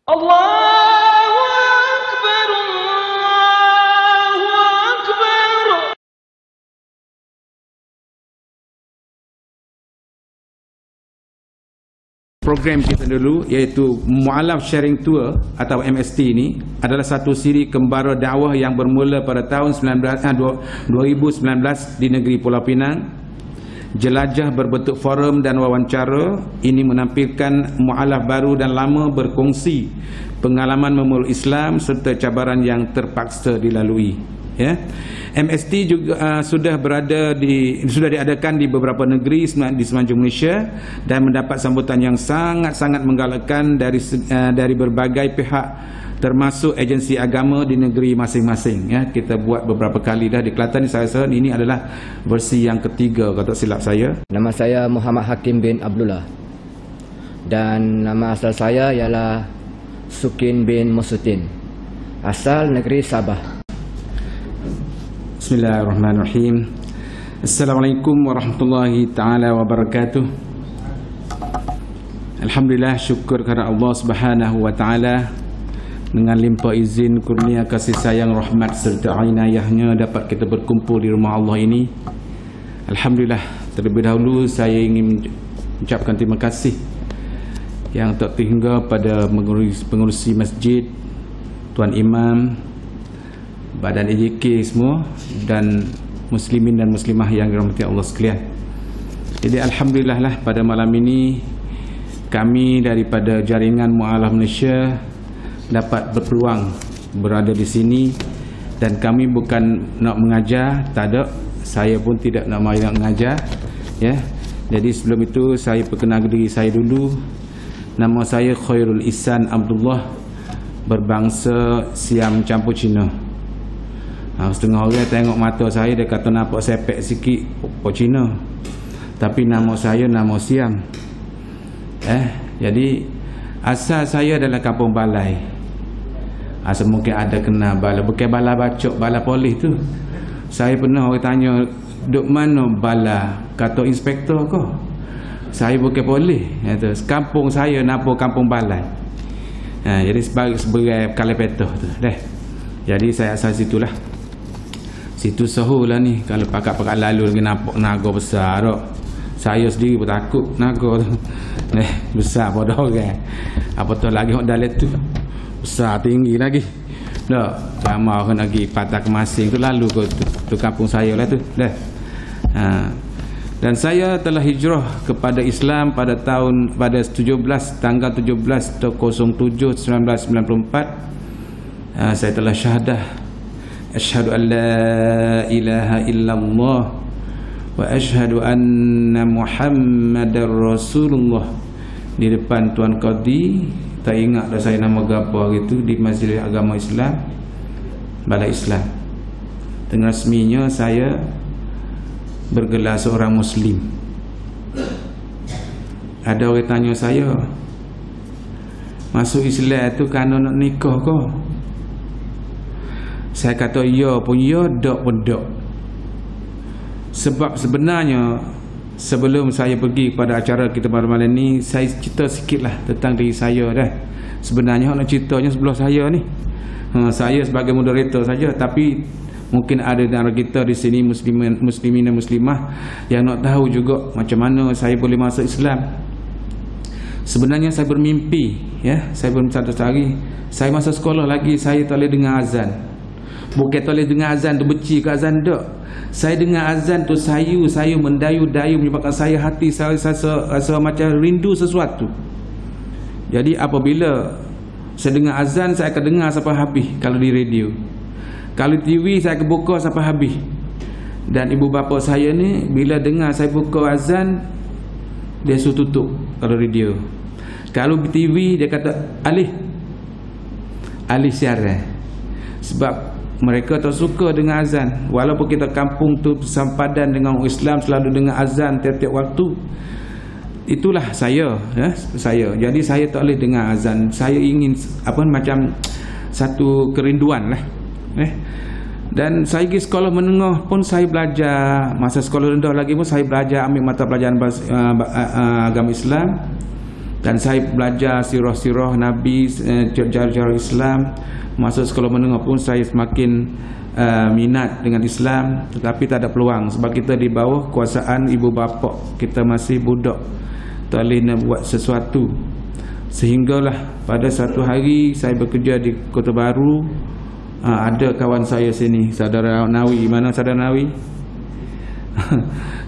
Allahu Akbar, Allahu Akbar. Program kita dulu iaitu Mu'alaf Sharing Tour atau MST ini adalah satu siri kembara dakwah yang bermula pada tahun 2019 di negeri Pulau Pinang. Jelajah berbentuk forum dan wawancara ini menampilkan mu'alaf baru dan lama berkongsi pengalaman memeluk Islam serta cabaran yang terpaksa dilalui. Ya. MST juga sudah diadakan di beberapa negeri di semenanjung Malaysia dan mendapat sambutan yang sangat-sangat menggalakkan dari berbagai pihak termasuk agensi agama di negeri masing-masing. Ya, kita buat beberapa kali dah di Kelantan. Saya rasa ini adalah versi yang ketiga kalau tak silap saya. Nama saya Muhammad Hakim bin Abdullah dan nama asal saya ialah Sukin bin Musutin, asal negeri Sabah. Bismillahirrahmanirrahim. Assalamualaikum warahmatullahi taala wabarakatuh. Alhamdulillah, syukur kepada Allah Subhanahu wa taala dengan limpah izin, kurnia, kasih sayang, rahmat serta inayahnya dapat kita berkumpul di rumah Allah ini. Alhamdulillah, terlebih dahulu saya ingin mengucapkan terima kasih yang tak terhingga pada pengurusi masjid, Tuan Imam, Badan EJK semua dan muslimin dan muslimah yang dirahmati Allah sekalian. Jadi alhamdulillah lah pada malam ini kami daripada jaringan Mu'alaf Malaysia dapat berpeluang berada di sini, dan kami bukan nak mengajar, tak ada, saya pun tidak nak mengajar, ya. Jadi sebelum itu saya perkenalkan diri saya dulu. Nama saya Khairul Ihsan Abdullah, berbangsa Siam campur Cina. Setengah orang tengok mata saya dia kata nampak sepek sikit Cina, tapi nama saya nama Siam. Jadi asal saya adalah Kampung Balai. Asal mungkin ada kena bala, bukan bala bacok, bala polis tu. Saya pernah orang tanya, duk mana bala? Kata inspektor kau. Saya bukan polis. Kata, kampung saya napa Kampung Balai. Jadi sebagai kalepetoh tu. Jadi saya asal situlah. Situ sahur lah ni. Kalau pakat-pakat lalu lagi nampak naga besar tak. Saya sendiri pun takut naga tu. Besar pada orang. Apatah lagi orang dalam tu. Besar tinggi lagi. Tak, ramah kan lagi patah kemasing tu lalu ke tu kampung saya lah tu. Dan saya telah hijrah kepada Islam pada tanggal 17 07 1994. Saya telah syahadah asyhadu an la ilaha illallah wa asyhadu anna Muhammadar Rasulullah di depan Tuan Qadi. Tak ingat dah saya nama apa gitu di Masjid Agama Islam, Balai Islam. Dengan resminya saya bergelar seorang Muslim. Ada orang tanya saya, masuk Islam tu kerana nak nikah ke? Saya kata ya pun ya, dak pun dak. Sebab sebenarnya sebelum saya pergi pada acara kita pada malam ni, saya cerita sikit lah tentang diri saya dah. Sebenarnya nak ceritanya sebelah saya ni. Saya sebagai moderator saja, tapi mungkin ada antara kita di sini muslimin dan muslimah yang nak tahu juga macam mana saya boleh masuk Islam. Sebenarnya saya bermimpi, ya, saya belum satu hari saya masa sekolah lagi saya tak boleh dengar azan. Bukan tak boleh dengar azan tu benci ke azan, tak. Saya dengar azan tu sayu mendayu-dayu menyebabkan saya hati saya rasa macam rindu sesuatu. Jadi apabila saya dengar azan, saya akan dengar sampai habis kalau di radio. Kalau TV saya akan buka sampai habis. Dan ibu bapa saya ni bila dengar saya buka azan, dia suruh tutup kalau radio. Kalau TV dia kata alih siaran. Sebab mereka tak suka dengan azan. Walaupun kita kampung tu sempadan dengan orang Islam, selalu dengar azan tiap-tiap waktu. Itulah saya, ya, saya. Jadi saya tak boleh dengar azan. Saya ingin macam satu kerinduan lah. Dan saya pergi sekolah menengah pun saya belajar. Masa sekolah rendah lagi pun saya belajar ambil mata pelajaran agama Islam. Dan saya belajar sirah-sirah Nabi, sejarah Islam. Masuk sekolah menengah pun saya semakin minat dengan Islam, tetapi tak ada peluang sebab kita di bawah kuasaan ibu bapa, kita masih budak, tak boleh nak buat sesuatu. Sehinggalah pada satu hari saya bekerja di Kota Baru, ada kawan saya sini, saudara Nawi. Mana saudara Nawi?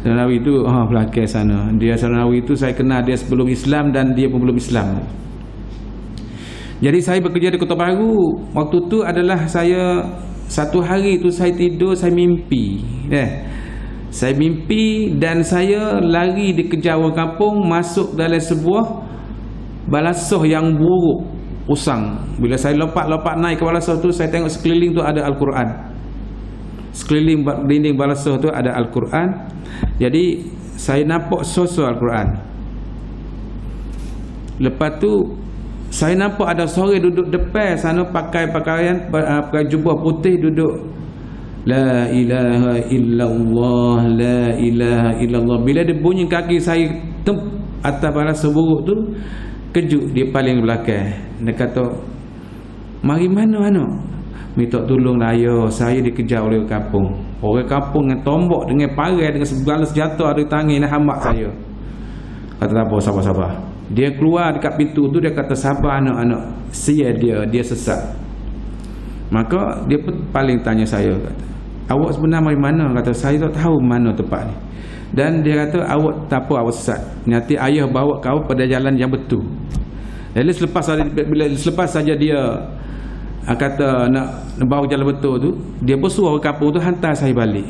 Saudara Nawi itu belakang sana. Dia saudara Nawi itu saya kenal dia sebelum Islam dan dia pun belum Islam. Jadi saya bekerja di Kota Baru. Waktu tu adalah saya, satu hari tu saya tidur, saya mimpi. Saya mimpi dan saya lari dikejar orang kampung, masuk dalam sebuah balasah yang buruk, usang. Bila saya lompat naik ke balasah tu, saya tengok sekeliling tu ada Al-Quran. Sekeliling dinding balasah tu ada Al-Quran. Jadi saya nampak sosok Al-Quran. Lepas tu saya nampak ada seorang duduk depan sana pakai pakaian, pakai jubah putih, duduk La ilaha illallah, la ilaha illallah. Bila dia bunyi kaki saya atas balasah buruk tu, kejut dia paling belakang. Dia kata, mari mana? Minta tolong lah ayah, saya dikejar oleh orang kampung. Orang kampung dengan tombak, dengan parang, dengan segala senjata ada di tangan, nak hamak saya. Kata tak apa, sabar. Dia keluar dekat pintu tu, dia kata, sabar anak-anak, sia dia sesat. Maka dia pun paling tanya saya, kata, awak sebenarnya mari mana? Kata, saya tak tahu mana tempat ni. Dan dia kata, awak tak apa, awak sesat. Nanti ayah bawa kau pada jalan yang betul. Jadi selepas saja dia kata nak bawa jalan betul tu, dia pun suruh orang kampung tu hantar saya balik.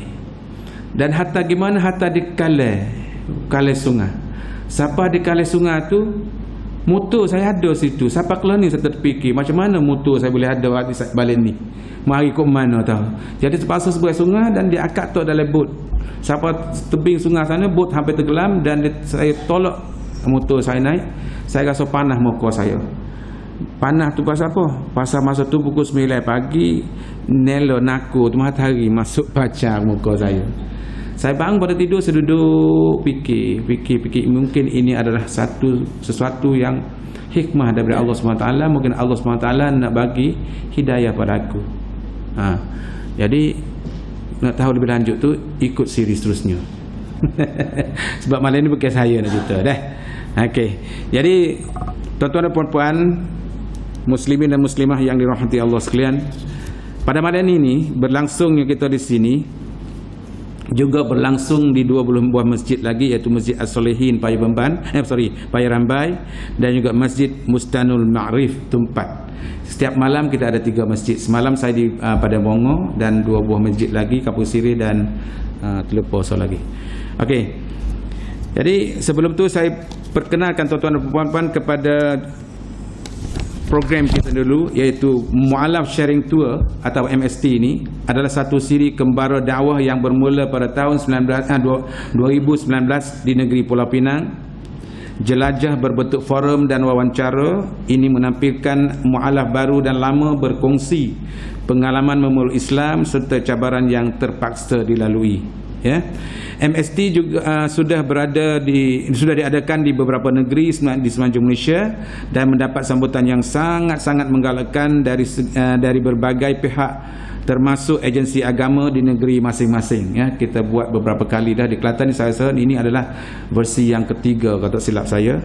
Dan hantar gimana? Hantar di Kalai Sungai. Siapa di Kalai Sungai tu, motor saya ada situ. Siapa keluar ni saya terfikir, macam mana motor saya boleh ada balik ni? Mari kok mana tahu. Jadi terpaksa sebuah sungai dan dia akak tu dalam bot. Siapa tebing sungai sana, bot hampir tenggelam dan saya tolak motor saya naik. Saya rasa panah muka saya. Panah tu pasal apa? Pasal masa tu pukul 9 pagi, nelo nako tu matahari masuk pacar muka saya. Saya bangun pada tidur, saya duduk fikir. Mungkin ini adalah sesuatu yang hikmah daripada Allah SWT. Mungkin Allah SWT nak bagi hidayah pada aku. Jadi nak tahu lebih lanjut tu, ikut siri seterusnya. Sebab malam ni bukan saya nak cerita dah. Okey. Jadi tuan-tuan dan puan-puan, muslimin dan muslimah yang dirahmati Allah sekalian, pada malam ini berlangsungnya kita di sini juga berlangsung di 20 buah masjid lagi, iaitu Masjid As-Solihin Paya Rambai dan juga Masjid Mustanul Ma'rif Tumpat. Setiap malam kita ada 3 masjid. Semalam saya di Padang Bongo dan 2 buah masjid lagi, Kapur Sirih dan Teluposo lagi. Okey. Jadi sebelum tu saya perkenalkan tuan-tuan dan puan-puan kepada program kita dulu, iaitu Mu'alaf Sharing Tour atau MST ini adalah satu siri kembara dakwah yang bermula pada tahun 2019 di negeri Pulau Pinang. Jelajah berbentuk forum dan wawancara. Ini menampilkan mu'alaf baru dan lama berkongsi pengalaman memeluk Islam serta cabaran yang terpaksa dilalui. Ya. MST juga sudah diadakan di beberapa negeri di semenanjung Malaysia dan mendapat sambutan yang sangat-sangat menggalakkan dari berbagai pihak, termasuk agensi agama di negeri masing-masing. Ya, kita buat beberapa kali dah di Kelantan. Saya rasa ini adalah versi yang ketiga kalau tak silap saya.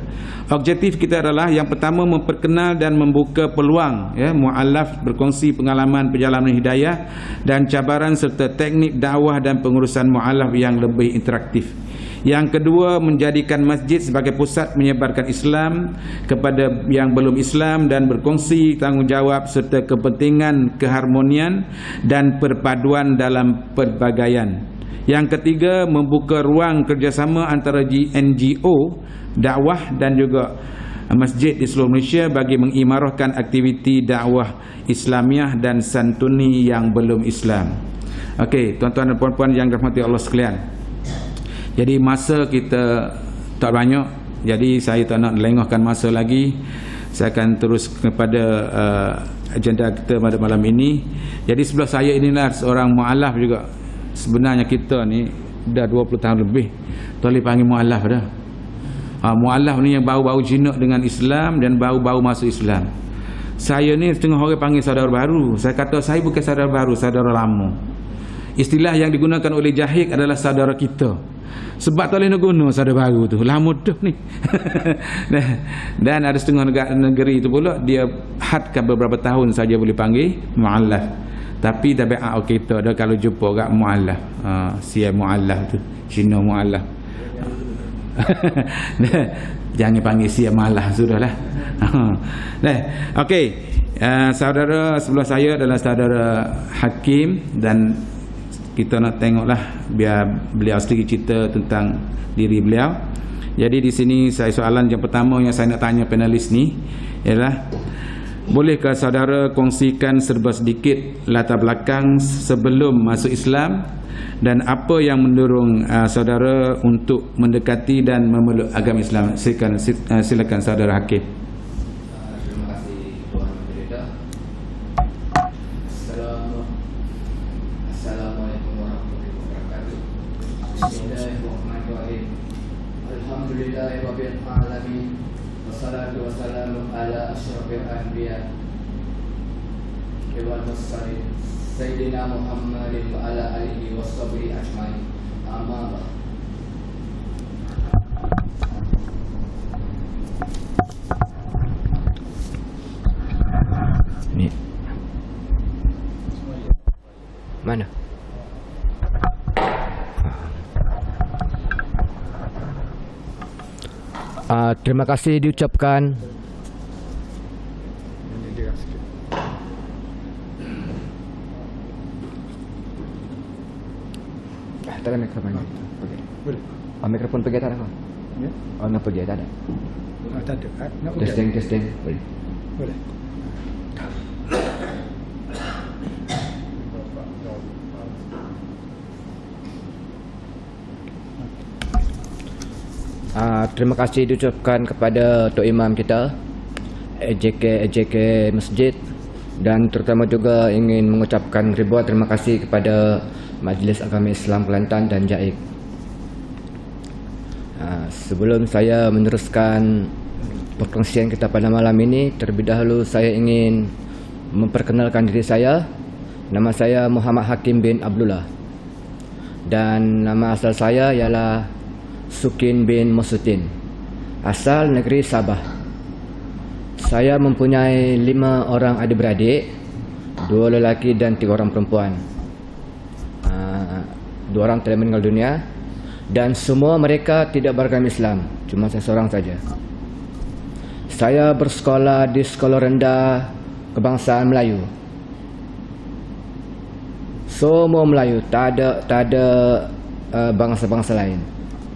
Objektif kita adalah yang pertama, memperkenal dan membuka peluang mu'alaf berkongsi pengalaman perjalanan hidayah dan cabaran serta teknik dakwah dan pengurusan mu'alaf yang lebih interaktif. Yang kedua, menjadikan masjid sebagai pusat menyebarkan Islam kepada yang belum Islam dan berkongsi tanggungjawab serta kepentingan keharmonian dan perpaduan dalam pelbagaian. Yang ketiga, membuka ruang kerjasama antara NGO, dakwah dan juga masjid di seluruh Malaysia bagi mengimarahkan aktiviti dakwah Islamiah dan santuni yang belum Islam. Okey, tuan-tuan dan puan-puan yang dirahmati Allah sekalian. Jadi masa kita tak banyak, jadi saya tak nak lengahkan masa lagi. Saya akan terus kepada agenda kita pada malam ini. Jadi sebelah saya inilah seorang mu'alaf juga. Sebenarnya kita ni dah 20 tahun lebih tak boleh panggil mu'alaf dah. Mu'allaf ni yang baru-baru jinak dengan Islam dan baru-baru masuk Islam. Saya ni setengah orang panggil saudara baru. Saya kata saya bukan saudara baru, saudara lama. Istilah yang digunakan oleh Jahik adalah saudara kita. Sebab tak boleh nak guna saudara baru tu, lama dah ni. Dan ada setengah negeri tu pula dia hadkan beberapa tahun saja boleh panggil mu'allaf. Tapi tabiat kita dah kalau jumpa kat mu'allaf, sia mu'allaf tu, Cina mu'allaf. Jangan panggil sia malah, sudahlah. Okey. Saudara sebelah saya adalah saudara Hakim, dan kita nak tengoklah biar beliau sedikit cerita tentang diri beliau. Jadi di sini soalan yang pertama yang saya nak tanya panelis ni ialah, bolehkah saudara kongsikan serba sedikit latar belakang sebelum masuk Islam dan apa yang mendorong saudara untuk mendekati dan memeluk agama Islam? Silakan saudara Hakim. Terima kasih Tuan Moderator. Assalamualaikum warahmatullahi wabarakatuh. Bismillahirrahmanirrahim. Alhamdulillahirabbil alamin. Wassalatu wassalamu ala asyrafil anbiya wal mursalin Sayyidina Muhammadin wa ala alihi washabihi ajmain. Amma ba'd. Ni. Mana? Terima kasih diucapkan tak ada mikrofon. Boleh. Mikrofon pergi tak ada kau? Ya. Nak pergi tak ada. Tak ada. Testing. Boleh. Boleh. Terima kasih diucapkan kepada Tok Imam kita, AJK Masjid, dan terutama juga ingin mengucapkan ribuan terima kasih kepada Majlis Agama Islam Kelantan dan JAIK. Sebelum saya meneruskan perkongsian kita pada malam ini, terlebih dahulu saya ingin memperkenalkan diri saya. Nama saya Muhammad Hakim bin Abdullah, dan nama asal saya ialah Sukin bin Musutin, asal negeri Sabah. Saya mempunyai 5 orang adik-beradik, 2 lelaki dan 3 orang perempuan. 2 orang telah meninggal dunia, dan semua mereka tidak beragama Islam, cuma saya seorang saja. Saya bersekolah di sekolah rendah kebangsaan Melayu. Semua Melayu, tak ada bangsa-bangsa lain.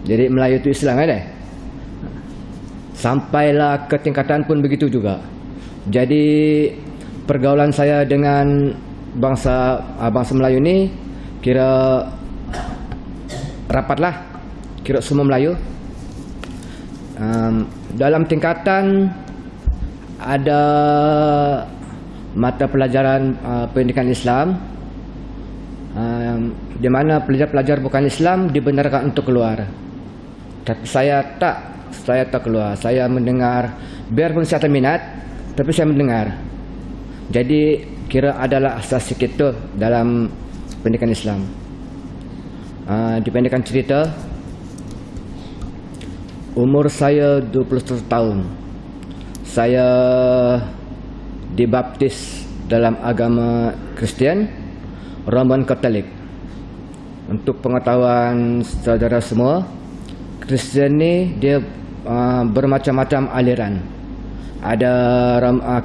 Jadi Melayu itu Islam kan? Sampailah ke tingkatan pun begitu juga. Jadi pergaulan saya dengan bangsa Melayu ni kira rapatlah, kira semua Melayu. Dalam tingkatan ada mata pelajaran pendidikan Islam, di mana pelajar-pelajar bukan Islam dibenarkan untuk keluar. Tapi saya tak keluar. Saya mendengar, biarpun saya tak minat, tapi saya mendengar. Jadi kira adalah asas sikit tu dalam pendidikan Islam. Di pendidikan cerita, umur saya 21 tahun. Saya dibaptis dalam agama Kristian, Roman Katolik. Untuk pengetahuan saudara semua, Kristian ni dia bermacam-macam aliran. Ada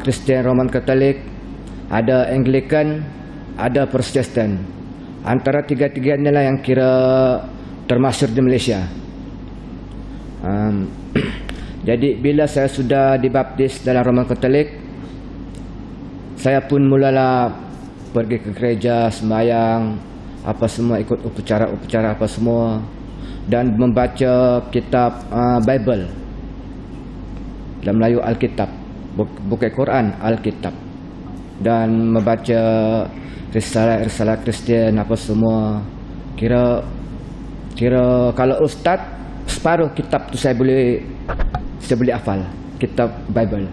Kristian Roman Katolik, ada Anglikan, ada Protestan. Antara tiga-tiga inilah yang kira termasyhur di Malaysia. Jadi bila saya sudah dibaptis dalam Roman Katolik, saya pun mulalah pergi ke gereja, sembahyang, apa semua, ikut upacara-upacara apa semua, dan membaca kitab Bible, dalam Melayu Alkitab, bukan Quran, Alkitab, dan membaca risalah Kristian apa semua. Kira kalau ustaz separuh kitab tu saya boleh hafal, kitab Bible.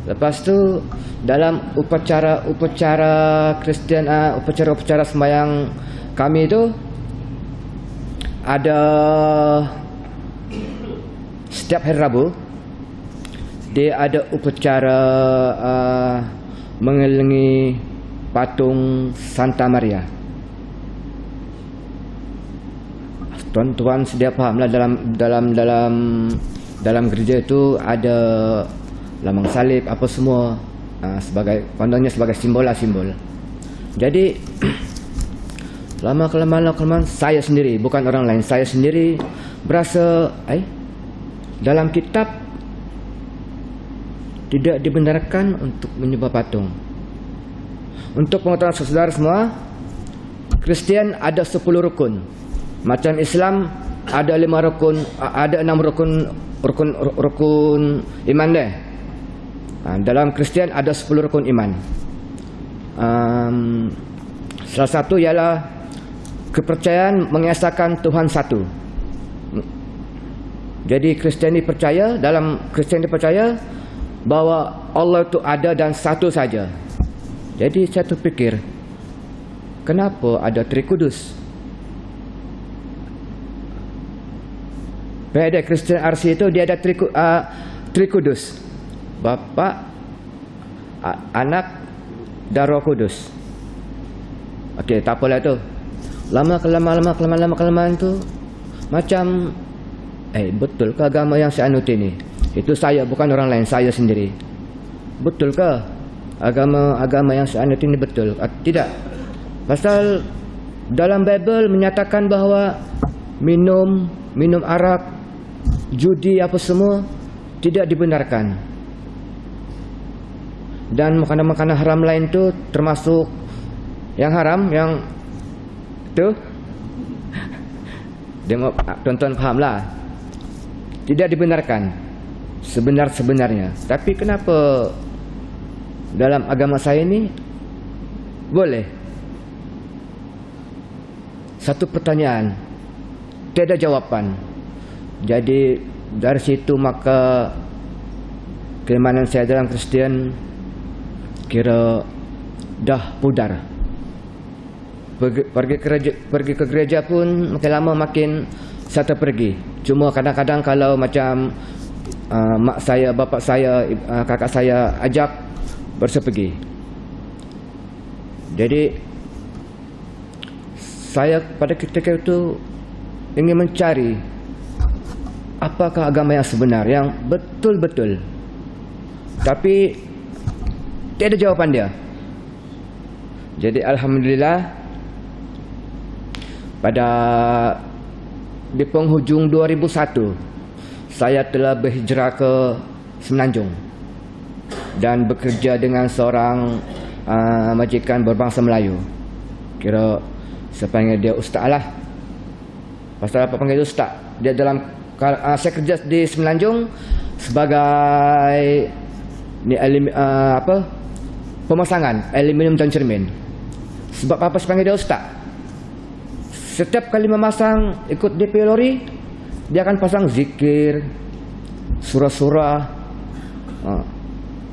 Lepas tu dalam upacara Kristian, upacara sembahyang kami tu ada setiap hari Rabu dia ada upacara mengelilingi patung Santa Maria. Tuan-tuan sedia fahamlah, dalam gereja itu ada lambang salib apa semua, sebagai pandangnya sebagai simbol. Jadi lama kelamaan saya sendiri, bukan orang lain, saya sendiri berasa dalam kitab tidak dibenarkan untuk menyembah patung. Untuk pengetahuan saudara semua, Kristian ada 10 rukun. Macam Islam ada 5 rukun, ada 6 rukun iman deh. Dalam Kristian ada 10 rukun iman. Salah satu ialah kepercayaan mengesahkan Tuhan satu. Jadi dalam Kristiani percaya bahawa Allah itu ada dan satu saja. Jadi saya terfikir, kenapa ada Trikudus? Pada Kristian RC itu dia ada Trikudus, Bapa, Anak dan Roh Kudus. Okey, tak apalah tu. Lama kelamaan tu macam betul ke agama yang saya anut ini? Itu saya, bukan orang lain, saya sendiri. Betul ke agama yang saya anut ini betul? Tidak. Pasal dalam Bible menyatakan bahawa minum arak, judi apa semua tidak dibenarkan. Dan makanan-makanan haram lain tu termasuk yang haram, yang tu tuan-tuan fahamlah, tidak dibenarkan sebenarnya. Tapi kenapa dalam agama saya ini boleh? Satu pertanyaan, tiada jawapan. Jadi dari situ maka keimanan saya dalam Kristian kira dah pudar. Pergi ke gereja pun makin lama makin saya terpergi. Cuma kadang-kadang kalau macam mak saya, bapa saya, kakak saya ajak, baru saya pergi. Jadi saya pada ketika itu ingin mencari apakah agama yang sebenar, yang betul-betul. Tapi tiada jawapan dia. Jadi alhamdulillah pada di penghujung 2001 saya telah berhijrah ke Semenanjung dan bekerja dengan seorang majikan berbangsa Melayu. Kira saya panggil dia ustaz lah. Pasal apa panggil dia ustaz? Dia dalam saya kerja di Semenanjung sebagai pemasangan aluminium dan cermin. Sebab apa saya panggil dia ustaz? Setiap kali memasang ikut DP lori, dia akan pasang zikir, surah-surah.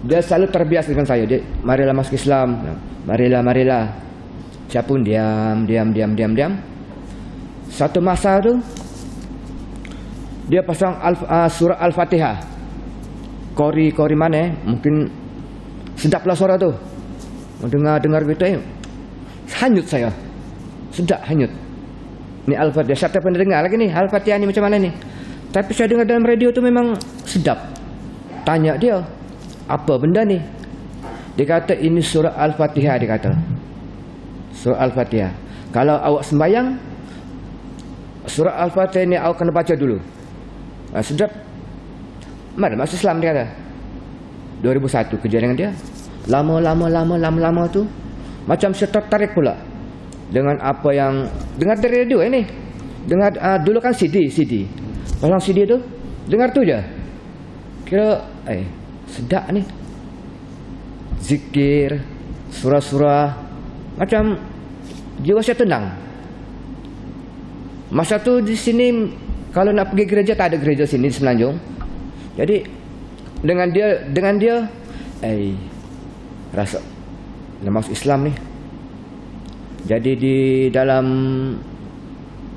Dia selalu terbiasa dengan saya. Dia, marilah masuk Islam, marilah. Saya pun diam. Satu masa tu dia pasang surah Al-Fatihah. Kori mana? Mungkin sedaplah suara tu. Dengar gitu hanyut saya. Sedap hanyut. Ni Al-Fatihah. Saya tak pernah dengar lagi ni Al-Fatihah ni macam mana ni. Tapi saya dengar dalam radio tu memang sedap. Tanya dia, apa benda ni? Dia kata ini surah Al-Fatihah, dia kata. Surah Al-Fatihah. Kalau awak sembahyang, surah Al-Fatihah ni awak kena baca dulu. Sedap. Mana masuk Islam, dia kata. 2001 kerja dengan dia. Lama tu macam saya tertarik pula dengan apa yang dengar dari radio ini. Dengar dulu kan CD. Pasang CD tu, dengar tu je. Kira sedap ni. Zikir, surah-surah, macam jiwa saya tenang. Masa tu di sini kalau nak pergi gereja tak ada gereja sini di Semenanjung. Jadi dengan dia rasa nak masuk Islam ni. Jadi di dalam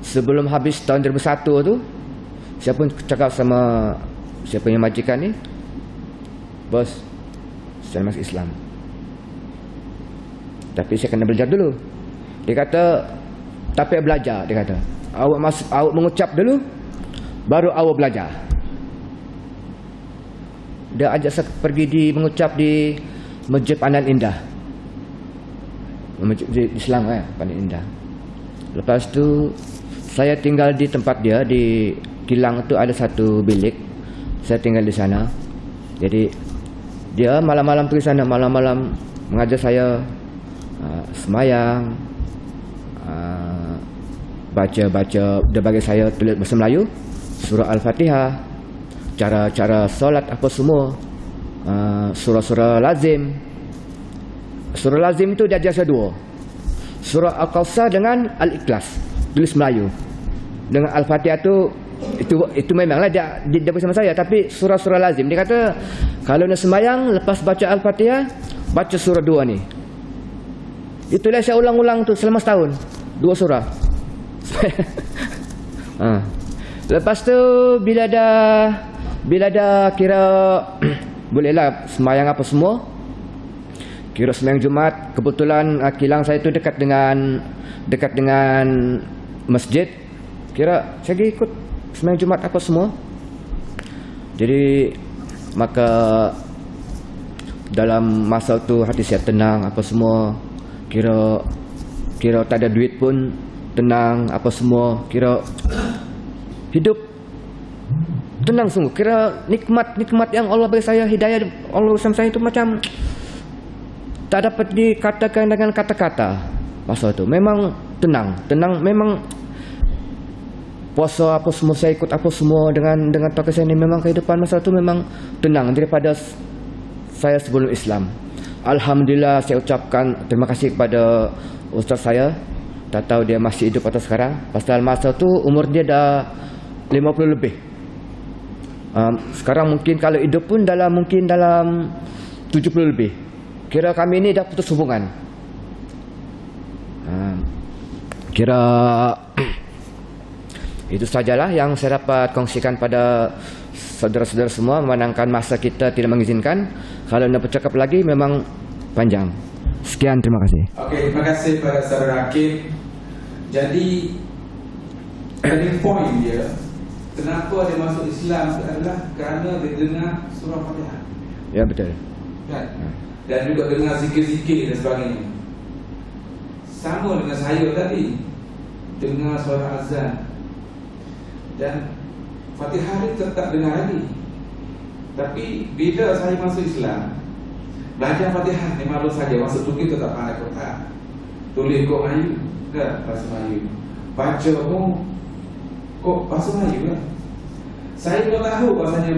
sebelum habis tahun 2001 tu, saya pun cakap sama siapa yang majikan ni, bos, saya masuk Islam. Tapi saya kena belajar dulu. Dia kata, tapi belajar, dia kata. Awak mengucap dulu, baru awak belajar. Dia ajak saya pergi mengucap di Masjid Pandan Indah. Masjid Islam kan, Pandan Indah. Lepas tu saya tinggal di tempat dia di kilang tu, ada satu bilik. Saya tinggal di sana. Jadi dia malam-malam pergi sana, malam-malam mengajar saya semayang, baca, dia bagi saya tulis bahasa Melayu, surah Al-Fatihah, cara solat apa semua, surah-surah lazim. Surah lazim itu dia ajar saya 2. Surah Al-Kawthar dengan Al-Ikhlas, tulis Melayu. Dengan Al-Fatihah itu memanglah dia bersama saya, tapi surah-surah lazim. Dia kata kalau nak sembahyang lepas baca Al-Fatihah, baca surah 2 ni. Itulah saya ulang-ulang tu selama setahun, 2 surah. Lepas tu bila dah kira bolehlah sembahyang apa semua, kira sembahyang Jumat, kebetulan kilang saya tu dekat dengan masjid. Kira saya pergi ikut sembahyang Jumat apa semua. Jadi maka dalam masa tu hati saya tenang apa semua. Kira tak ada duit pun tenang apa semua. Kira hidup tenang sungguh. Kira nikmat yang Allah bagi saya, hidayah Allah bersama saya itu macam tak dapat dikatakan dengan kata-kata. Masa tu memang tenang memang. Puasa apa semua saya ikut apa semua dengan tokoh saya ni, memang kehidupan masa tu memang tenang daripada saya sebelum Islam. Alhamdulillah saya ucapkan terima kasih kepada ustaz saya. Tak tahu dia masih hidup atau sekarang. Pasal masa tu umur dia dah 50 lebih. Sekarang mungkin kalau hidup pun mungkin dalam 70 lebih. Kira kami ni dah putus hubungan. Kira itu sajalah yang saya dapat kongsikan pada saudara-saudara semua, memandangkan masa kita tidak mengizinkan. Kalau nak bercakap lagi memang panjang. Sekian, terima kasih. Okey, terima kasih kepada saudara Hakim. Jadi turning point dia, kenapa dia masuk Islam adalah kerana dia dengar surah Fatihah. Ya, betul. Kan? Dan juga dengar zikir-zikir dan sebagainya. Sama dengan saya tadi, dengar suara azan. Dan Fatihah ni tetap dengar lagi. Tapi bila saya masuk Islam, belajar Fatihah ni malu saja. Masa tu kita tak pandai Quran. Tulis kok Melayu kan, bahasa Melayu. Baca pun kok bahasa Melayu kan. Saya pun tahu bahasanya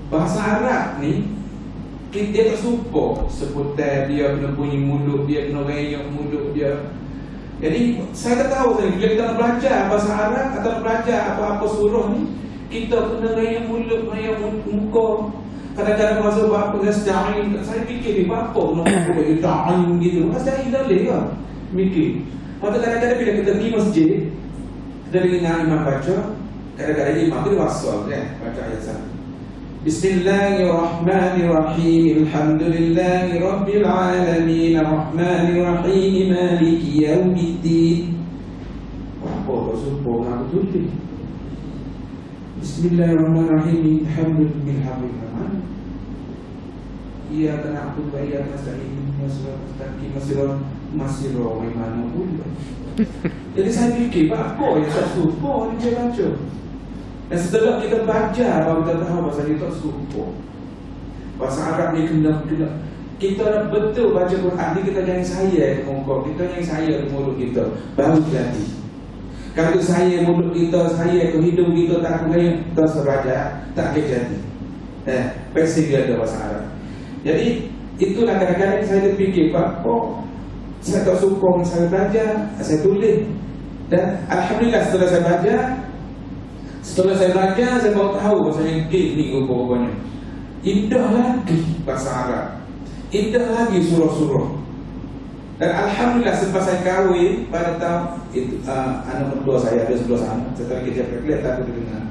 bahasa Arab ni dia tersupport seputar dia kena bunyi mulut dia, kena rayap mulut dia. Jadi saya tak tahu tadi, bila kita nak belajar bahasa Arab atau nak belajar apa-apa surah ni, kita kena rayap mulut, rayap muka. Kadang-kadang masa apa nasta'in, saya fikir ni apa nak buat ta'in gitu. Nasta'in dah boleh ke? Mikir. Lepas kadang-kadang bila kita pergi masjid, kita dengar imam baca, kadang-kadang imam tu wasal kan, baca ayat 1. Bismillahirrahmanirrahim. Alhamdulillahi rabbil alamin. Arrahmanirrahim. Maliki yaumiddin. Apa kau suruh nak tulis? Bismillahirrahmanirrahim. Alhamdulillahi rabbil Iyyaka na'budu wa iyyaka nasta'in. Masirah mana pun. Jadi saya fikir apa yang tak suruh ni dia baca. Dan setelah kita baca, baru kita tahu bahasa dia tak suruh. Bahasa Arab ni kena kita nak betul baca Quran ni, kita jangan saya ke muka, kita jangan saya ke mulut kita, baru jadi. Kalau saya mulut kita, saya ke hidung kita tak kena terus baca, tak akan jadi. Basic dia ada bahasa Arab. Jadi itulah kadang-kadang saya terfikir, Pak, saya tak suka saya belajar, saya tulis. Dan alhamdulillah setelah saya baca, saya baru tahu bahasa ni rupa-rupanya indah lagi bahasa Arab, indah lagi surah-surah. Dan alhamdulillah selepas saya kahwin pada tahun itu, anak mertua saya ada sebelah sana. Setelah kita kelihatan aku dengar.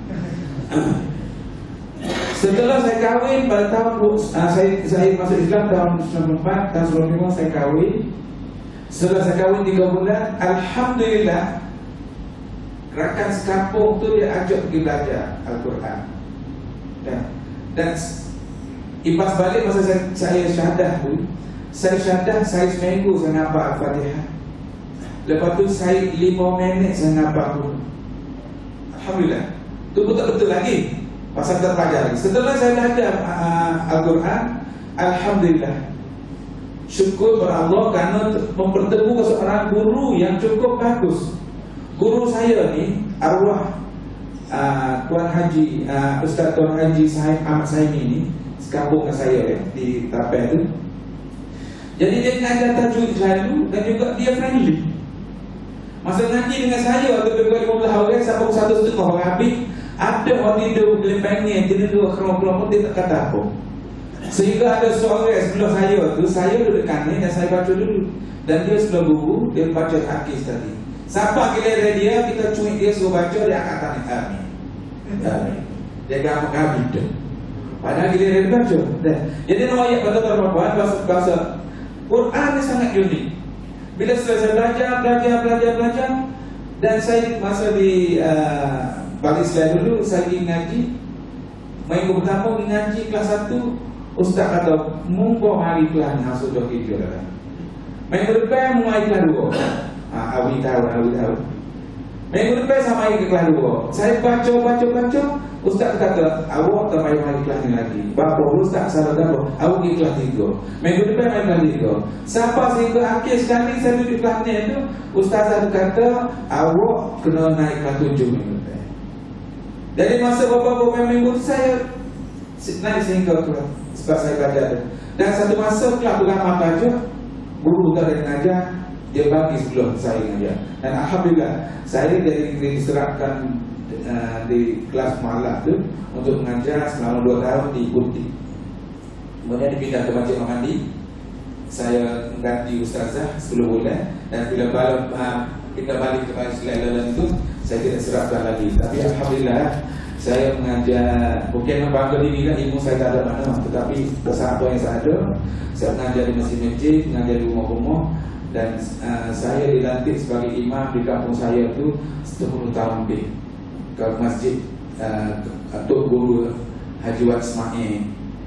Setelah saya kahwin pada tahun saya masuk Islam tahun 94, tahun 95 saya kahwin. Setelah saya kahwin 3 bulan, alhamdulillah rakan sekampung tu dia ajak pergi belajar Al-Quran. Dan imbas balik masa saya syahadah tu, saya syahadah, saya seminggu saya nampak Al-Fatihah. Lepas tu saya 5 minit saya nampak tu. Alhamdulillah. Tu betul-betul lagi. Pasal terpelajar lagi. Setelah saya belajar Al-Quran, alhamdulillah, syukur kepada Allah kerana mempertemukan seorang guru yang cukup bagus. Guru saya ni arwah Tuan Haji Ustaz Tuan Haji Ahmad Saimi ni, sekampung dengan saya ya, di Tapai tu. Jadi dia ngajar tajwid selalu dan juga dia friendly. Masa ngaji dengan saya waktu lebih 15 orang sampai 1,5 orang habis, ada orang tidur gelembang ni yang tidur kelompok-kelompok, dia tak kata apa. Sehingga ada seorang sebelah saya tu, saya duduk kanan dan saya baca dulu. Dan dia sebelah guru, dia baca hakis tadi. Siapa giliran dia, kita cuik dia suruh baca, dia akan tanya amin. Amin. Dia gampang habis tu. Padahal giliran dia baca. Jadi nama ayat pada tuan-tuan, bahasa Quran ni sangat unik. Bila selesai belajar, dan saya masa di Bali Islam dulu, saya pergi ngaji. Minggu pertama pergi ngaji kelas 1, Ustaz kata, mungko hari kelas ni sudah hijau dah. Minggu depan mulai kelas 2. Awi tahu. Minggu depan sama ke kelas 2. Saya baca. Ustaz kata, awak tak main hari kelas ni lagi. Bapa Ustaz salah dah. Awak pergi kelas 3. Minggu depan main kelas 3. Siapa sehingga akhir sekali saya duduk kelas ni tu, Ustaz kata, awak kena naik kelas 7 minggu depan. Jadi masa beberapa minggu tu saya naik sehingga kelas, sebab saya baca tu. Dan satu masa kelas beramah baca, guru tak ada mengajar, dia bagi sebelum saya mengajar. Dan alhamdulillah saya diserahkan di kelas malam tu untuk mengajar selama 2 tahun di Putih. Kemudian dipindah ke Masjid Mahmadi. Saya mengganti ustazah 10 bulan. Dan bila pindah balik ke Masjid Lalan itu, saya tidak serahkan lagi. Tapi alhamdulillah saya mengajar, bukan bangga diri kan, ilmu saya tak ada mana. Tetapi bersama apa yang saya ada, saya mengajar di masjid-masjid, mengajar di rumah-rumah. Dan saya dilantik sebagai imam di kampung saya tu 10 tahun lebih ke masjid Tok Guru Haji Wat Ismail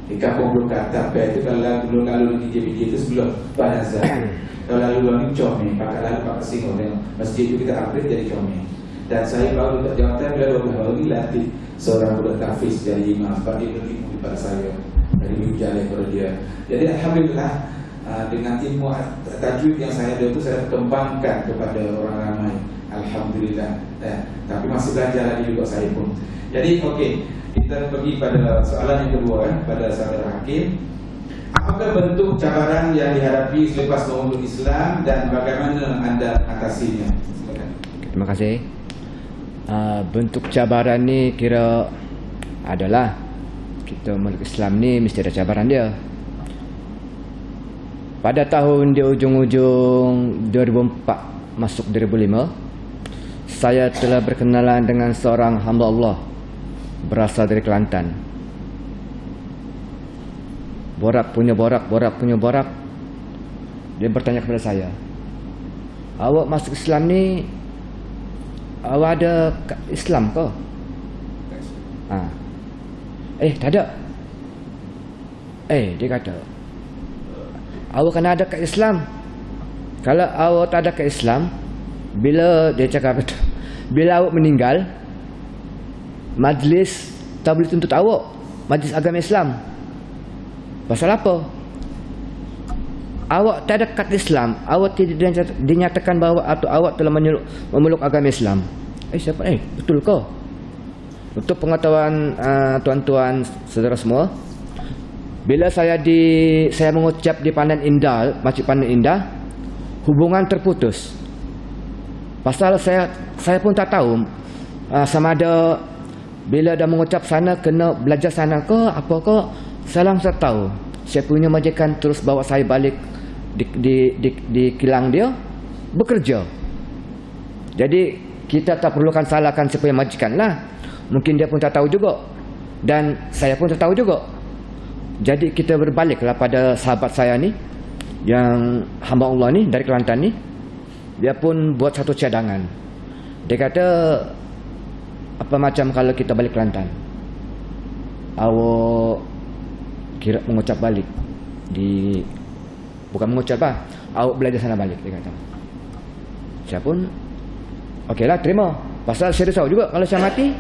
di kampung Blok Tapai itu. Kalau belum lalu di JPJ itu sebelum Pak Nazar. Kalau lalu ni Comel, pakai Singo tengok masjid itu kita upgrade jadi Comel. Dan saya baru dapat jawatan bila 2 tahun lagi latih seorang budak tahfiz jadi imam, sebab dia berilmu daripada saya, dari ujian kepada dia. Jadi alhamdulillah dengan ilmu tajwid yang saya ada itu saya kembangkan kepada orang ramai. Alhamdulillah. Tapi masih belajar lagi juga saya pun. Jadi okey, kita pergi pada soalan yang kedua pada saudara Hakim. Apakah bentuk cabaran yang dihadapi selepas memeluk Islam dan bagaimana anda atasinya? Silakan. Terima kasih. Bentuk cabaran ni kira adalah kita memeluk Islam ni mesti ada cabaran dia. Pada tahun di ujung-ujung 2004 masuk 2005, saya telah berkenalan dengan seorang hamba Allah berasal dari Kelantan. Borak punya borak. Dia bertanya kepada saya, awak masuk Islam ni, awak ada Islam ke? Tak ada. Dia kata, awak kena ada kat Islam. Kalau awak tak ada kat Islam, bila dia cakap itu, bila awak meninggal, majlis tak boleh tuntut awak, majlis agama Islam. Pasal apa? Awak tak ada kat Islam, awak tidak dinyatakan bahawa atau awak telah memeluk agama Islam. Siapa? Betul ke? Untuk pengetahuan tuan-tuan saudara semua, bila saya mengucap di Pandan Indah, Masjid Pandan Indah, hubungan terputus. Pasal saya pun tak tahu sama ada bila dah mengucap sana kena belajar sana ke apa ke. Saya langsung tahu. Saya punya majikan terus bawa saya balik di kilang dia bekerja. Jadi kita tak perlukan salahkan siapa yang majikan lah. Mungkin dia pun tak tahu juga. Dan saya pun tak tahu juga. Jadi kita berbaliklah pada sahabat saya ni, yang hamba Allah ni dari Kelantan ni. Dia pun buat satu cadangan. Dia kata, apa macam kalau kita balik Kelantan, awak kira mengucap balik bukan mengucap apa, awak belajar sana balik, dia kata. Saya pun okeylah, terima. Pasal saya risau juga kalau saya mati,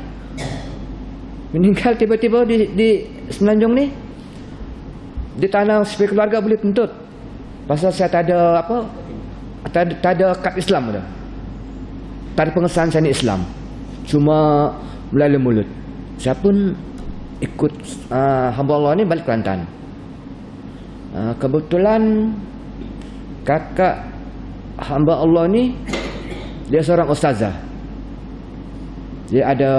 meninggal tiba-tiba di Semenanjung ni, di tanah supaya keluarga boleh tuntut. Pasal saya tak ada apa, tak ada kad Islam dah. Tak ada pengesahan saya ni Islam, cuma melalui mulut. Saya pun ikut hamba Allah ni balik Kelantan. Kebetulan kakak hamba Allah ni dia seorang ustazah. Dia ada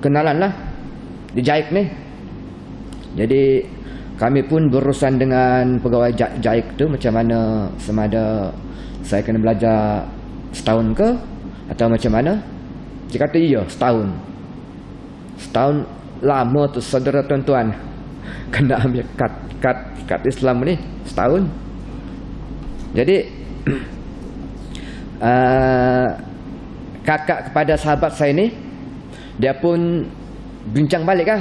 kenalan lah di JAIK ni. Jadi kami pun berurusan dengan pegawai JAIK tu macam mana, sama ada saya kena belajar setahun ke atau macam mana. Dia kata iya, setahun. Setahun lama tu saudara tuan-tuan. Kena ambil kad Islam ni setahun. Jadi kakak kepada sahabat saya ni, dia pun bincang balik lah.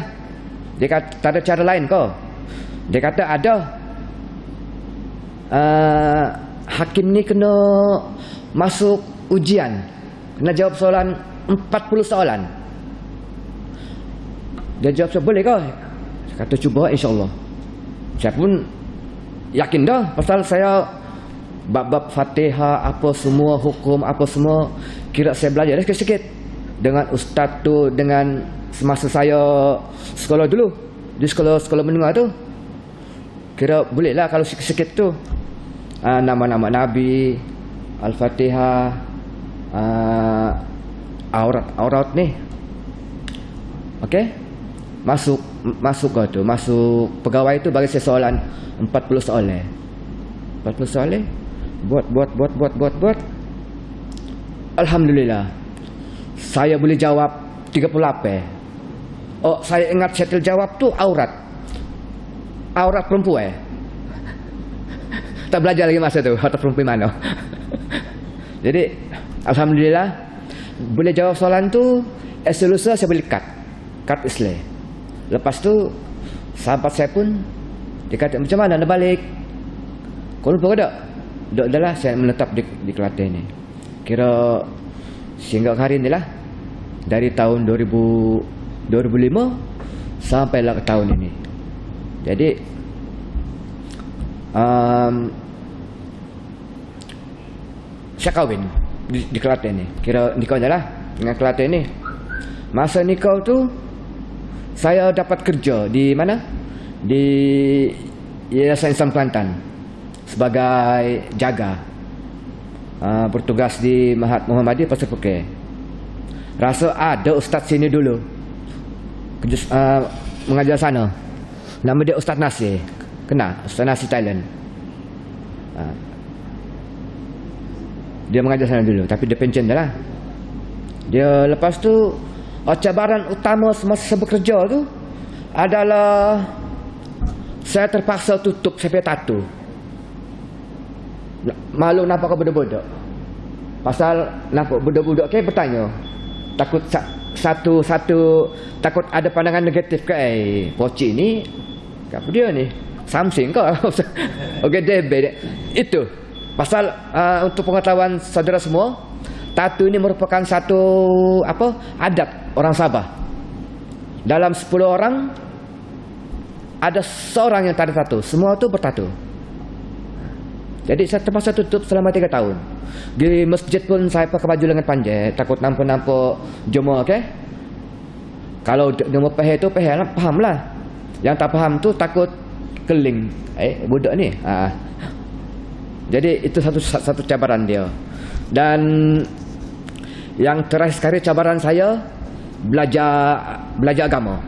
Dia kata tak ada cara lain kau. Dia kata ada. Hakim ni kena masuk ujian, kena jawab soalan 40 soalan. Dia jawab, boleh kau? Saya kata cuba insyaAllah. Saya pun yakin dah, pasal saya bab-bab Fatihah, apa semua, hukum, apa semua, kira saya belajar dah sikit-sikit dengan ustaz tu, dengan semasa saya sekolah dulu di sekolah menengah tu. Kira boleh lah kalau sikit-sikit tu, nama-nama Nabi, Al-Fatihah, aurat ni. Okey, masuk kau tu, masuk pegawai tu bagi saya soalan 40 soalan. 40 soalan, buat. Alhamdulillah, saya boleh jawab 38. Oh, saya ingat saya terjawab tu aurat perempuan. Tak belajar lagi masa tu aurat perempuan mana. Jadi alhamdulillah boleh jawab soalan tu. Lusa saya boleh kad Islam. Lepas tu sahabat saya pun dia kata, macam mana nak balik? Kau lupa ke tak? Dah lah saya menetap di Kelantan ni. Kira sehingga hari ni lah, dari tahun 2005 sampailah ke tahun ini. Jadi saya kahwin di Kelantan ni. Kira nikah je lah dengan Kelantan ni. Masa nikah tu saya dapat kerja di mana? Di Yayasan Islam Kelantan sebagai jaga, bertugas di Mahat Muhammadiyah Pasir Putih. Rasa ada ustaz sini dulu mengajar sana. Nama dia Ustaz Nasir. Kenal Ustaz Nasir Thailand. Dia mengajar sana dulu, tapi dia pension dah lah. Dia lepas tu, cabaran utama semasa saya bekerja tu adalah saya terpaksa tutup saya punya tattoo. Malu nampak budak-budak. Pasal nampak budak-budak ke bertanya, takut satu takut ada pandangan negatif ke pocik ni, apa dia ni, Samsung ke okey DB itu. Pasal untuk pengetahuan saudara semua, tattoo ini merupakan satu adat orang Sabah. Dalam 10 orang ada seorang yang tak ada tattoo, semua tu bertattoo. Jadi saya terpaksa tutup selama 3 tahun. Di masjid pun saya pakai baju lengan panjang, takut nampak jemaah, okey. Kalau jemaah faham lah. Yang tak faham tu takut keling. Budak ni. Jadi itu satu cabaran dia. Dan yang terakhir sekali cabaran saya belajar agama.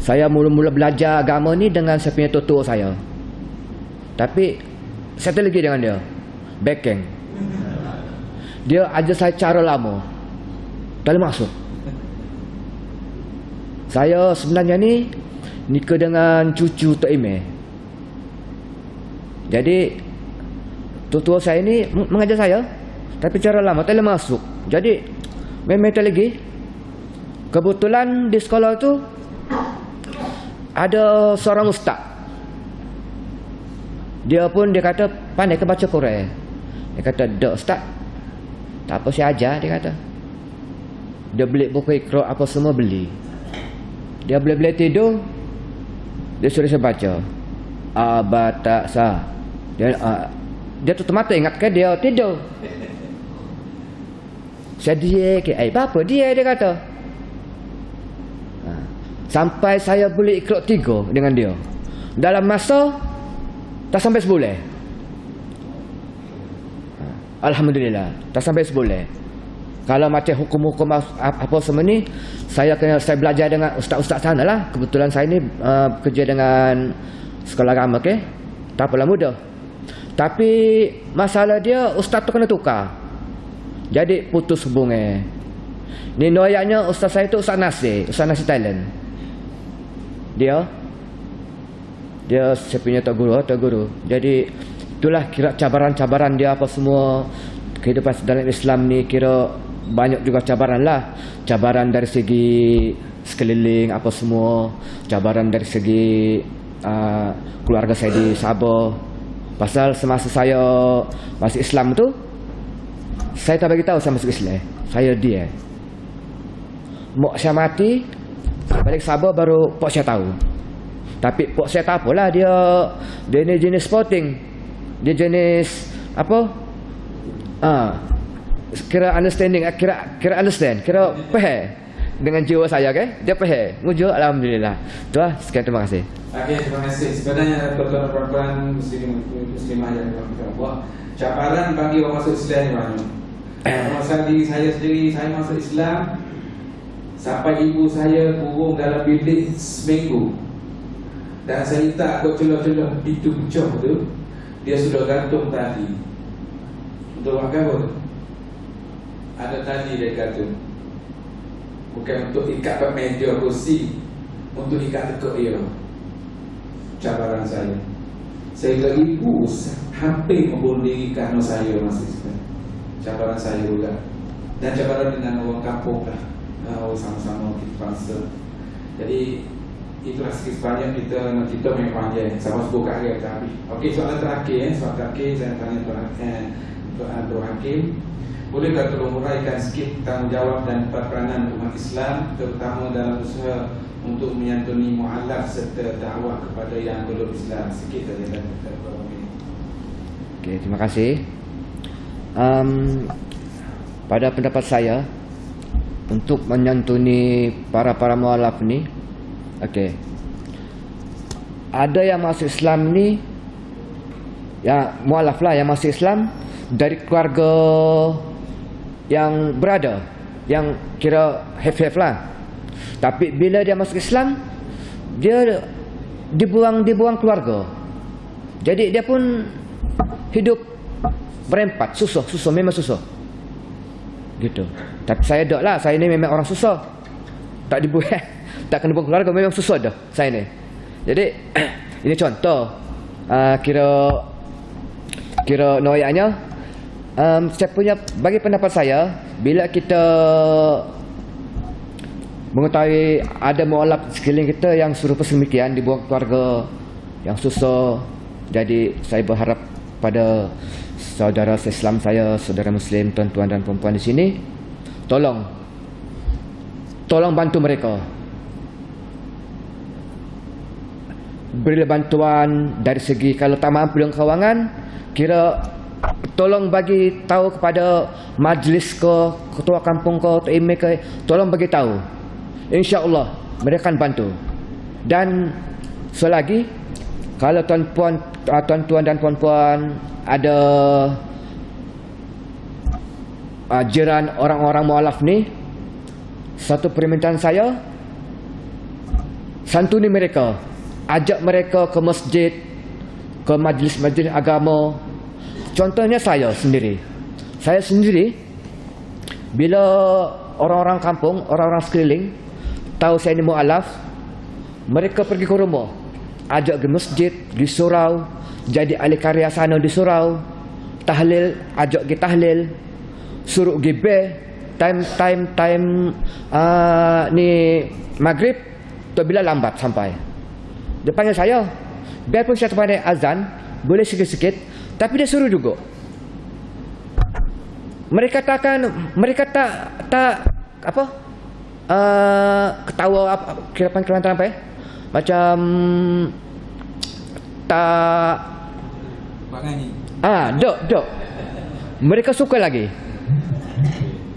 Saya mula-mula belajar agama ni dengan saya punya tutor saya. Tapi saya lagi dengan dia backing. Dia ajar saya cara lama, tak boleh masuk. Saya sebenarnya ni nikah dengan cucu Tok Ime. Jadi tutor saya ni mengajar saya, tapi cara lama tak boleh masuk. Jadi memang tak lagi. Kebetulan di sekolah tu ada seorang ustaz. Dia kata pandai ke baca Quran. Dia kata, "Dak ustaz, tak apa saya ajar," dia kata. Dia beli buku Iqra apa semua beli. Dia boleh tidur, dia suruh saya baca Abatasa. Dia tutup mata, ingat ke dia tidur. Saya dia apa dia kata. Sampai saya boleh Iqra 3 dengan dia. Dalam masa tak sampai sebulan. Alhamdulillah, tak sampai sebulan. Kalau macam hukum-hukum apa semua ni, saya belajar dengan ustaz-ustaz sana lah. Kebetulan saya ni kerja dengan sekolah agama, okey. Tak apalah mudah. Tapi masalah dia ustaz tu kena tukar. Jadi putus hubungan. Ni noyaknya ustaz saya tu Ustaz Nasir Thailand. Dia saya punya tok guru. Jadi itulah kira cabaran-cabaran dia apa semua. Kehidupan dalam Islam ni kira banyak juga cabaran lah. Cabaran dari segi sekeliling apa semua, cabaran dari segi keluarga saya di Sabah. Pasal semasa saya masuk Islam tu, saya tak bagi tahu saya masuk Islam. Saya dia. Mak saya mati, balik Sabah baru pak saya tahu. Tapi pak saya tak apalah, dia ni jenis sporting. Dia jenis apa? Kira understanding, kira understand, kira faham dengan jiwa saya, kan? Dia faham. Mujur, alhamdulillah. Tu lah, sekian, terima kasih. Okey, terima kasih. Sebenarnya tuan-tuan dan puan-puan muslimah yang dirahmati Allah, cabaran bagi orang masuk Islam ni banyak. Masa diri saya sendiri, saya masuk Islam sampai ibu saya kurung dalam bilik seminggu. Dan saya tak buat celah-celah pintu bucah tu, dia sudah gantung tali. Untuk makan apa? Ada tali dia gantung. Bukan untuk ikat pada meja kursi, untuk ikat tekuk dia. Cabaran saya. Saya lagi ibu hampir membunuh diri kerana saya masih Islam. Cabaran saya juga. Dan cabaran dengan orang kampung lah. Sama-sama kita bangsa. Jadi itulah sikit sebanyak kita main panjang. Sama sebut kat dia habis. Okey, soalan terakhir saya tanya Tuan Abdul Hakim. Bolehkah tolong uraikan sikit tanggungjawab dan peranan umat Islam terutama dalam usaha untuk menyantuni mu'alaf serta dakwah kepada yang belum Islam? Sikit saja dan Okey, terima kasih. Pada pendapat saya, untuk menyantuni para mu'alaf ni, okey, ada yang masuk Islam ni, ya mu'alaf lah yang masuk Islam dari keluarga yang berada, yang kira have lah. Tapi bila dia masuk Islam, dia dibuang keluarga. Jadi dia pun hidup berempat, susah, memang susah. Gitu. Tapi saya tak lah, saya ni memang orang susah. Tak dibuang, tak kena buang keluarga, memang susah dah saya ni. Jadi ini contoh, kira noyaknya. Saya punya, bagi pendapat saya, bila kita mengetahui ada mu'alaf sekeliling kita yang serupa semikian, dibuang keluarga, yang susah, jadi saya berharap pada saudara Islam saya, saudara Muslim, tuan-tuan dan puan-puan di sini, tolong bantu mereka. Berilah bantuan dari segi, kalau tak mampu dengan kewangan, kira tolong bagi tahu kepada majlis ke, ketua kampung ke, email ke, tolong bagi tahu. InsyaAllah mereka akan bantu. Dan selagi kalau tuan-tuan dan puan-puan ada jiran orang-orang mualaf ni, satu permintaan saya, santuni mereka, ajak mereka ke masjid, ke majlis-majlis agama. Contohnya saya sendiri, bila orang-orang kampung, orang-orang sekeliling tahu saya ni mualaf, mereka pergi ke rumah, ajak ke masjid, di surau, jadi ahli karya sana di surau, tahlil, ajak ke tahlil, suruh ke time ni maghrib tu bila lambat sampai. Dia panggil saya, biarpun saya pandai azan, boleh sikit-sikit, tapi dia suruh juga. Mereka tak apa? Ketawa apa? Kelantan apa ya? Macam tak. Dok. Mereka suka lagi.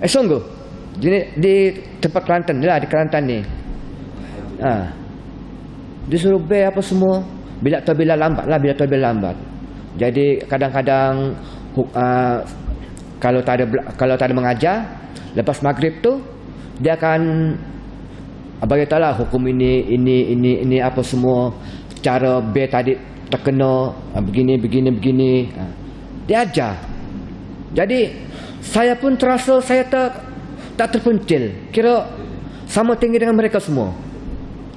Sungguh. Jadi di tempat Kelantan lah, di Kelantan ni. Disuruh apa semua. Bila tu bila lambat. Jadi kadang-kadang kalau tak ada mengajar, lepas maghrib tu dia akan beritahu lah hukum ini apa semua, cara B tadi terkena begini. Dia ajar. Jadi saya pun terasa saya tak terpencil. Kira sama tinggi dengan mereka semua.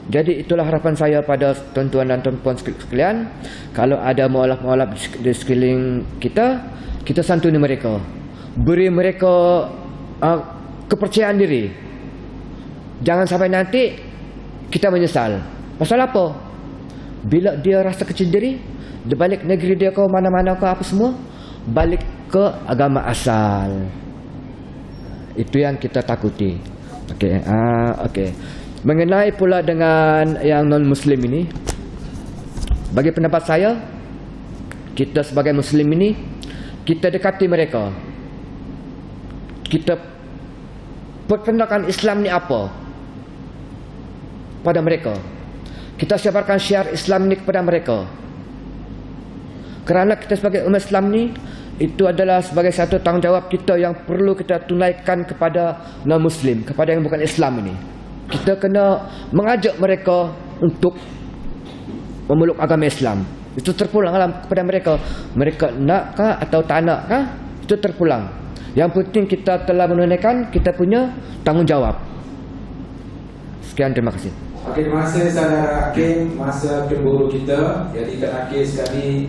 Jadi itulah harapan saya pada tuan-tuan dan tuan-puan sekalian. Kalau ada mualaf-mualaf di sekeliling kita santuni mereka. Beri mereka kepercayaan diri. Jangan sampai nanti kita menyesal. Pasal apa? Bila dia rasa kecil diri, dia balik negeri dia ke mana-mana ke apa semua, balik ke agama asal. Itu yang kita takuti. Okey. Mengenai pula dengan yang non-muslim ini, bagi pendapat saya, kita sebagai muslim ini, kita dekati mereka. Kita perkenalkan Islam ni apa pada mereka. Kita sebarkan syiar Islam ni kepada mereka. Kerana kita sebagai umat Islam ni, itu adalah sebagai satu tanggungjawab kita yang perlu kita tunaikan kepada non-muslim, kepada yang bukan Islam ini. Kita kena mengajak mereka untuk memeluk agama Islam. Itu terpulang kepada mereka. Mereka nakkah atau tak nakkah, itu terpulang. Yang penting kita telah menunaikan kita punya tanggungjawab. Sekian, terima kasih. Okey, terima kasih saudara Hakim, masa keburu kita. Jadi kat akhir sekali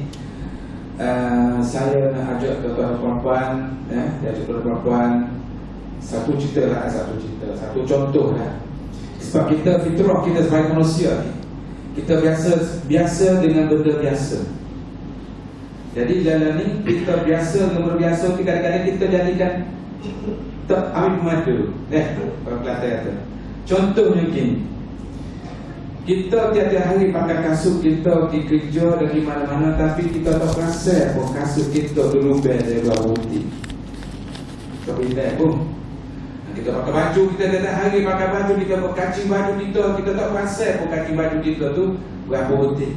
saya nak ajak kepada perempuan, satu cerita, satu contoh lah. Sebab kita fitrah kita sebagai manusia ni, kita biasa dengan benda biasa. Jadi dalam ni kita biasa dengan benda biasa, kadang-kadang kita jadikan tak ambil pemadu. Kalau Kelantan kata. Contohnya gini. Kita tiap-tiap hari pakai kasut kita pergi kerja dan di mana-mana, tapi kita tak rasa pun kasut kita dulu dari bawah putih. Tak boleh pun. Kita pakai baju, kita tiap-tiap hari pakai baju, kita berkacing baju kita tak rasa pun kacing baju kita tu berapa putih.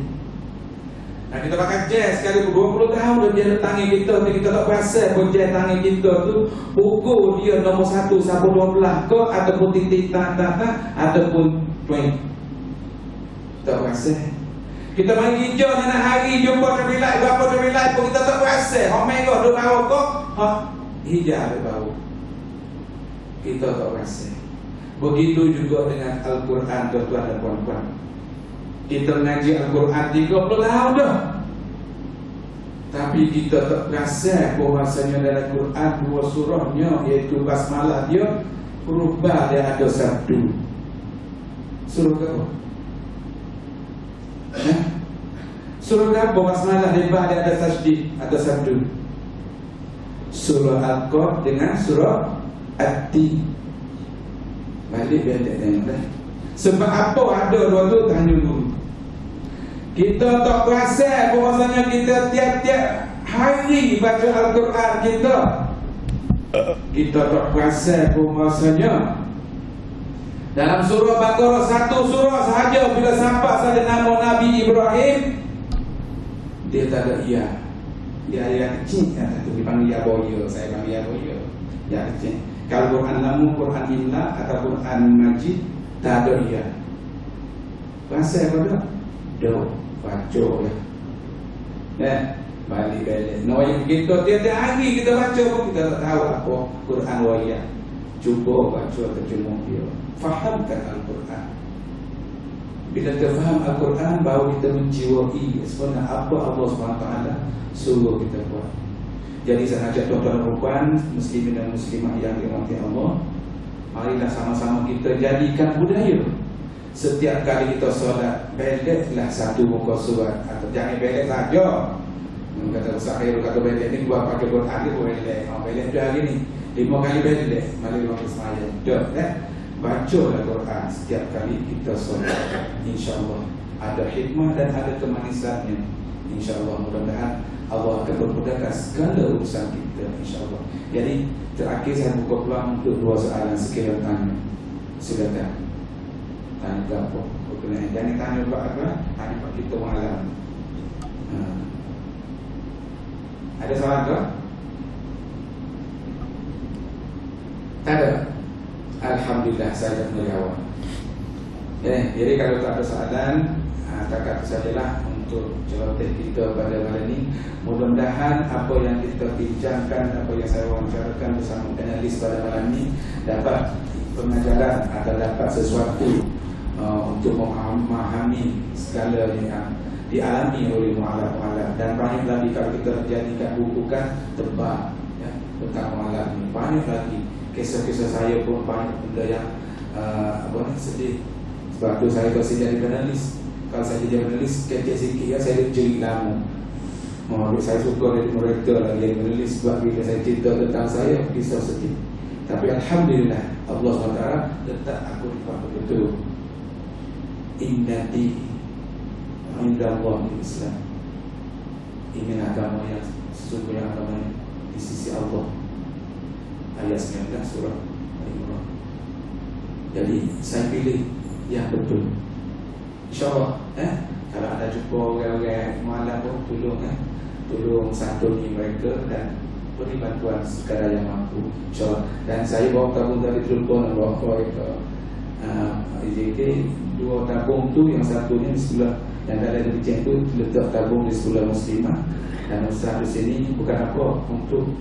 Nah, kita pakai jas sekali 20 tahun dia ada tangan kita tak rasa pun jas tangan kita tu ukur dia nombor 1 sampai 12 ke ataupun titik tak ataupun point. Tak rasa. Kita main hijau ni nak hari jumpa traffic light, berapa traffic light pun kita tak rasa. Hak merah duk bau kok, hijau duk bau. Kita tak rasa. Begitu juga dengan Al-Quran, tuan-tuan dan puan-puan. Kita mengaji Al-Quran 30 tahun dah. Tapi kita tak rasa bahawasanya dalam Quran 2 surahnya, iaitu basmalah dia, huruf ba dia ada 1. Surah apa? Surah apa basmalah dia ba dia ada tasydid, ada 1. Surah Al-Qaf dengan surah At-Tin. Balik biar tak tengok. Sebab apa ada dua tu, tanya dulu. Kita tak rasa bahawasanya kita tiap-tiap hari baca Al-Quran kita. Kita tak rasa bahawasanya dalam surah Baqarah, 1 surah sahaja bila sampai saja nama Nabi Ibrahim, dia tak ada ia. Dia kecil kan, tu dipanggil ya boya, saya panggil ya boya. Ya, kalau Quran lamu, Quran imla atau Quran majid tak ada ya. Bahasa apa dah? Do, baca ya. Balik balik. No yang kita tiap-tiap hari kita baca pun kita tak tahu apa Quran waya. Cuba baca terjemah dia. Fahamkan Al-Quran. Bila kita faham Al-Quran, baru kita menjiwai sebenarnya apa Allah SWT suruh kita buat. Jadi saya ajak tuan-tuan dan puan, muslimin dan muslimah yang dirahmati Allah, marilah sama-sama kita jadikan budaya. Setiap kali kita solat, beletlah satu muka surat. Atau jangan belet saja. Kata Ustaz Khairul, kata belet ni buat pakai Quran dia boleh belet. Belet tu hari ni 5 kali belet, mari waktu semaya. Dah, bacalah Quran setiap kali kita solat. InsyaAllah ada hikmah dan ada kemanisannya. InsyaAllah mudah-mudahan Allah akan memudahkan segala urusan kita, insyaAllah. Jadi terakhir saya buka peluang untuk 2 soalan sekiranya tanya. Silakan tanya ke apa berkenaan. Jangan tanya apa, tanya pak kita malam. Ada soalan ke? Tak ada. Alhamdulillah saya dah menjawab. Jadi kalau tak ada soalan, takat sajalah untuk celoteh kita pada malam ini. Mudah-mudahan apa yang kita bincangkan, apa yang saya wawancarakan bersama panelis pada malam ini dapat pengajaran atau dapat sesuatu untuk memahami segala yang dialami oleh mu'alaf-mu'alaf. Dan banyak lagi kalau kita jadikan buku kan tebal ya, tentang mu'alaf ini. Banyak lagi kisah-kisah saya pun banyak benda yang sedih. Sebab tu saya masih jadi panelis. Kalau saya jadi panelis kecil sikit ya, saya jerit lama. Saya suka dari mereka lagi yang panelis. Sebab bila saya cerita tentang saya, bisa sedih. Tapi Alhamdulillah Allah SWT letak aku di tempat itu. Innati inda Allah Islam. Ini agama yang sesungguhnya agama di sisi Allah. Ayat 19 surah Al-Imran. Jadi saya pilih yang betul. InsyaAllah kalau ada jumpa orang-orang malam pun tolong santuni mereka dan beri bantuan sekadar yang mampu, InsyaAllah. Dan saya bawa tabung dari telefon, bawa ke IJT 2 tabung tu, yang satunya di sebelah yang ada di Bincang tu letak tabung di sebelah muslimah. Dan usaha di sini bukan apa untuk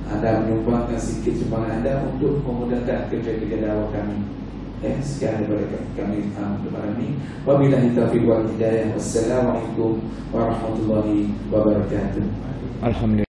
anda menyumbangkan sikit sumbangan anda untuk memudahkan kerja-kerja dakwah kami. Sekian daripada kami untuk malam ini. Wabillahi taufiq wal hidayah. Wassalamualaikum warahmatullahi wabarakatuh. Alhamdulillah.